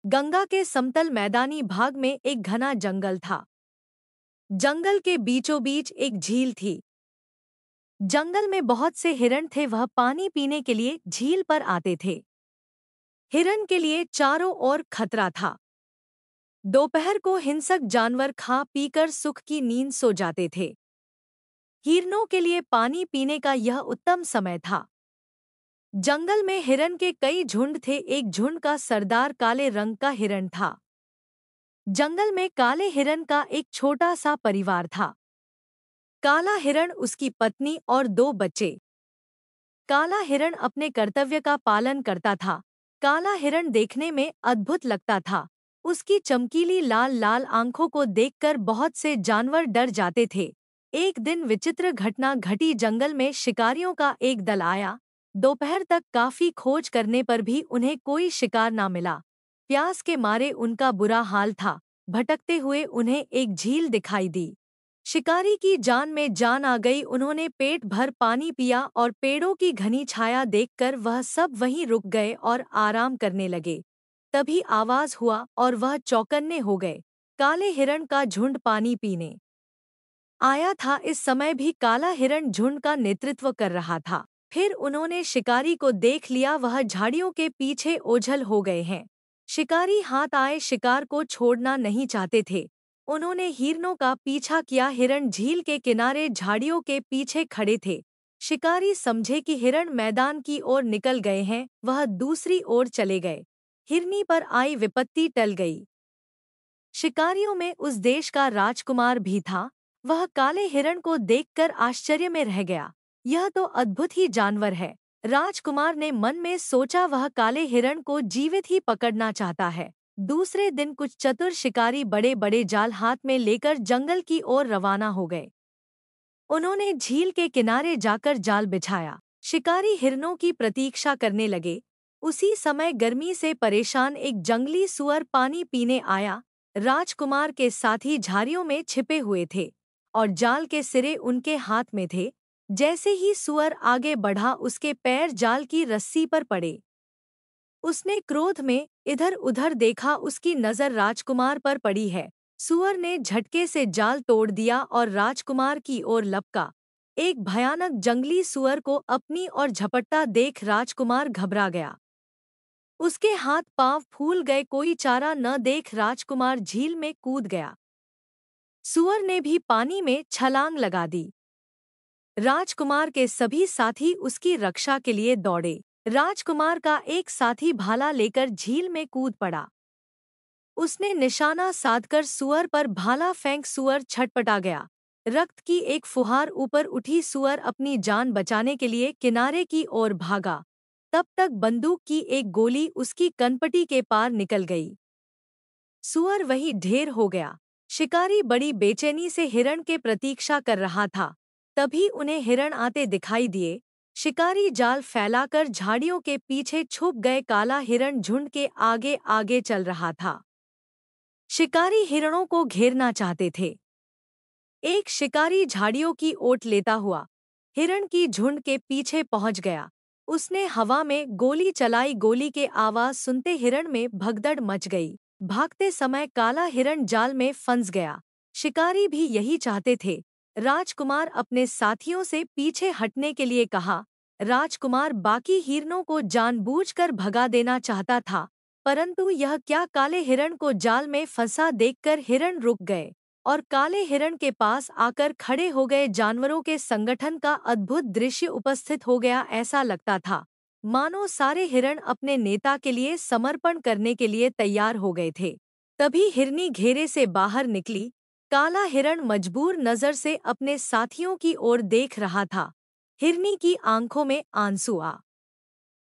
गंगा के समतल मैदानी भाग में एक घना जंगल था। जंगल के बीचों बीच एक झील थी। जंगल में बहुत से हिरण थे, वह पानी पीने के लिए झील पर आते थे। हिरण के लिए चारों ओर खतरा था। दोपहर को हिंसक जानवर खा पीकर सुख की नींद सो जाते थे। हिरणों के लिए पानी पीने का यह उत्तम समय था। जंगल में हिरण के कई झुंड थे। एक झुंड का सरदार काले रंग का हिरण था। जंगल में काले हिरण का एक छोटा सा परिवार था। काला हिरण, उसकी पत्नी और दो बच्चे। काला हिरण अपने कर्तव्य का पालन करता था। काला हिरण देखने में अद्भुत लगता था। उसकी चमकीली लाल लाल आंखों को देखकर बहुत से जानवर डर जाते थे। एक दिन विचित्र घटना घटी। जंगल में शिकारियों का एक दल आया। दोपहर तक काफी खोज करने पर भी उन्हें कोई शिकार ना मिला। प्यास के मारे उनका बुरा हाल था। भटकते हुए उन्हें एक झील दिखाई दी। शिकारी की जान में जान आ गई। उन्होंने पेट भर पानी पिया और पेड़ों की घनी छाया देखकर वह सब वहीं रुक गए और आराम करने लगे। तभी आवाज हुआ और वह चौकन्ने हो गए। काले हिरण का झुंड पानी पीने आया था। इस समय भी काला हिरण झुंड का नेतृत्व कर रहा था। फिर उन्होंने शिकारी को देख लिया, वह झाड़ियों के पीछे ओझल हो गए हैं। शिकारी हाथ आए शिकार को छोड़ना नहीं चाहते थे। उन्होंने हिरणों का पीछा किया। हिरण झील के किनारे झाड़ियों के पीछे खड़े थे। शिकारी समझे कि हिरण मैदान की ओर निकल गए हैं, वह दूसरी ओर चले गए। हिरनी पर आई विपत्ति टल गई। शिकारियों में उस देश का राजकुमार भी था। वह काले हिरण को देखकर आश्चर्य में रह गया। यह तो अद्भुत ही जानवर है। राजकुमार ने मन में सोचा, वह काले हिरण को जीवित ही पकड़ना चाहता है। दूसरे दिन कुछ चतुर शिकारी बड़े बड़े जाल हाथ में लेकर जंगल की ओर रवाना हो गए। उन्होंने झील के किनारे जाकर जाल बिछाया। शिकारी हिरणों की प्रतीक्षा करने लगे। उसी समय गर्मी से परेशान एक जंगली सुअर पानी पीने आया। राजकुमार के साथी झाड़ियों में छिपे हुए थे और जाल के सिरे उनके हाथ में थे। जैसे ही सुअर आगे बढ़ा, उसके पैर जाल की रस्सी पर पड़े। उसने क्रोध में इधर उधर देखा, उसकी नजर राजकुमार पर पड़ी है। सुअर ने झटके से जाल तोड़ दिया और राजकुमार की ओर लपका। एक भयानक जंगली सुअर को अपनी ओर झपटता देख राजकुमार घबरा गया। उसके हाथ पांव फूल गए। कोई चारा न देख राजकुमार झील में कूद गया। सुअर ने भी पानी में छलांग लगा दी। राजकुमार के सभी साथी उसकी रक्षा के लिए दौड़े। राजकुमार का एक साथी भाला लेकर झील में कूद पड़ा। उसने निशाना साधकर सुअर पर भाला फेंक। सुअर छटपटा गया। रक्त की एक फुहार ऊपर उठी। सुअर अपनी जान बचाने के लिए किनारे की ओर भागा। तब तक बंदूक की एक गोली उसकी कनपटी के पार निकल गई। सुअर वही ढेर हो गया। शिकारी बड़ी बेचैनी से हिरण के प्रतीक्षा कर रहा था। तभी उन्हें हिरण आते दिखाई दिए। शिकारी जाल फैलाकर झाड़ियों के पीछे छुप गए। काला हिरण झुंड के आगे आगे चल रहा था। शिकारी हिरणों को घेरना चाहते थे। एक शिकारी झाड़ियों की ओट लेता हुआ हिरण की झुंड के पीछे पहुंच गया। उसने हवा में गोली चलाई। गोली के आवाज सुनते हिरण में भगदड़ मच गई। भागते समय काला हिरण जाल में फंस गया। शिकारी भी यही चाहते थे। राजकुमार अपने साथियों से पीछे हटने के लिए कहा। राजकुमार बाकी हिरणों को जानबूझकर भगा देना चाहता था, परंतु यह क्या, काले हिरण को जाल में फंसा देखकर हिरण रुक गए और काले हिरण के पास आकर खड़े हो गए। जानवरों के संगठन का अद्भुत दृश्य उपस्थित हो गया। ऐसा लगता था मानो सारे हिरण अपने नेता के लिए समर्पण करने के लिए तैयार हो गए थे। तभी हिरनी घेरे से बाहर निकली। काला हिरण मजबूर नजर से अपने साथियों की ओर देख रहा था। हिरनी की आंखों में आंसू आ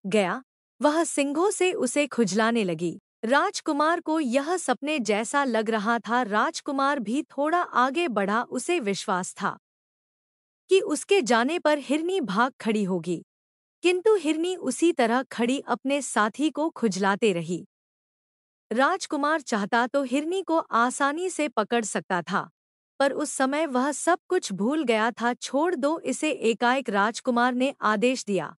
गया। वह सींगों से उसे खुजलाने लगी। राजकुमार को यह सपने जैसा लग रहा था। राजकुमार भी थोड़ा आगे बढ़ा। उसे विश्वास था कि उसके जाने पर हिरनी भाग खड़ी होगी, किंतु हिरनी उसी तरह खड़ी अपने साथी को खुजलाते रही। राजकुमार चाहता तो हिरनी को आसानी से पकड़ सकता था, पर उस समय वह सब कुछ भूल गया था। छोड़ दो इसे, एकाएक राजकुमार ने आदेश दिया।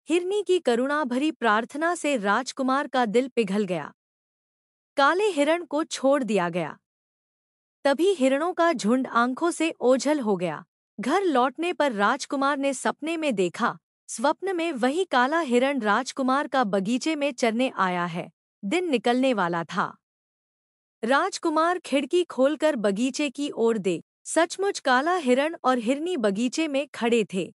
हिरनी की करुणा भरी प्रार्थना से राजकुमार का दिल पिघल गया। काले हिरण को छोड़ दिया गया। तभी हिरणों का झुंड आंखों से ओझल हो गया। घर लौटने पर राजकुमार ने सपने में देखा, स्वप्न में वही काला हिरण राजकुमार का बगीचे में चरने आया है। दिन निकलने वाला था। राजकुमार खिड़की खोलकर बगीचे की ओर देख, सचमुच काला हिरण और हिरनी बगीचे में खड़े थे।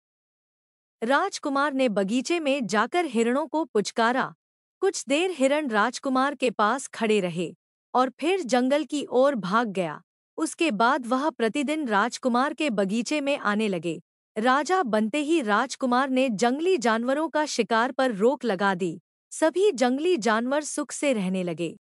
राजकुमार ने बगीचे में जाकर हिरणों को पुचकारा। कुछ देर हिरण राजकुमार के पास खड़े रहे और फिर जंगल की ओर भाग गया। उसके बाद वह प्रतिदिन राजकुमार के बगीचे में आने लगे। राजा बनते ही राजकुमार ने जंगली जानवरों का शिकार पर रोक लगा दी। सभी जंगली जानवर सुख से रहने लगे।